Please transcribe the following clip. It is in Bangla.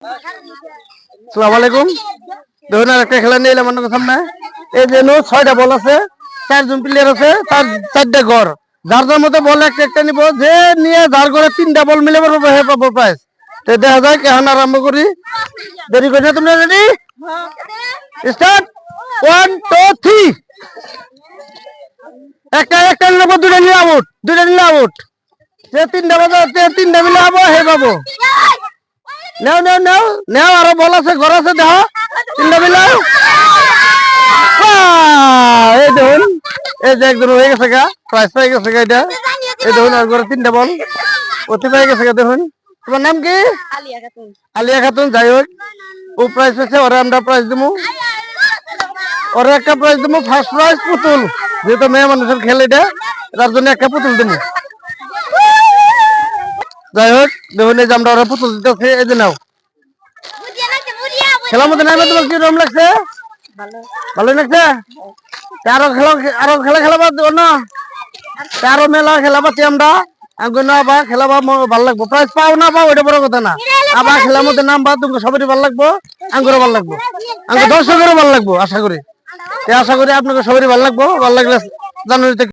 আসসালামু আলাইকুম। দেখুন আর একটা খেলা নিয়ে এলাম আপনাদের সামনে। এই যে 6টা বল আছে, 4জন প্লেয়ার আছে, তার 4টা ঘর। যার যার মধ্যে বল একটা একটা নিব, যে নিয়ে যার ঘরে 3টা বল মিলে পারবো হে পাবো প্রাইজ। তো দেখা যাক, এখন আরম্ভ করি। দেরি করি না, তোমরা রেডি? স্টার্ট। 1 2 3। একটা একটা নিলে দুটা নিলে আউট, দুটা নিলে আউট। যে 3টা বাজে, 3টা মিলে আবো হে পাবো। নাও নাও নাও নাও, আরো বল আছে, ঘর আছে, দেখো 3টা মিলাও। এই দেখুন, এই যে একজন হয়ে গেছে গা, প্রাইজ পাই গেছে গা এটা। এই দেখুন, আর ঘরে 3টা বল অতি পাই গেছে গা। দেখুন, তোমার নাম কি? আলিয়া খাতুন। যাই হোক, ও প্রাইজ পেয়েছে, ওরে আমরা প্রাইজ দেবো। ওরে একটা প্রাইজ দেবো, ফার্স্ট প্রাইজ পুতুল। যেহেতু মেয়ে মানুষের খেল এটা, তার জন্য একটা পুতুল দেবো। যাই হোক, দেখুন, এই যে আমরা ওরা পুতুল দিতেছে। এই যে নাও, খেলার মধ্যে নামে তোমার কি রকম লাগছে? ভালোই লাগছে। আরো খেলা খেলাবা না, আরো মেলা খেলা পাচ্ছি আমরা। আবার খেলাবা ভালো লাগবো। প্রাইজ পাও না পাও এটা বড় কথা না, আবার খেলার মধ্যে নাম বা তোমাকে সবারই ভালো লাগবো, আঙ্গুরও ভালো লাগবো, দর্শকেরও ভালো লাগবো। আশা করি আপনাকে সবারই ভালো লাগবো। ভালো লাগলে জানুয়ারিতে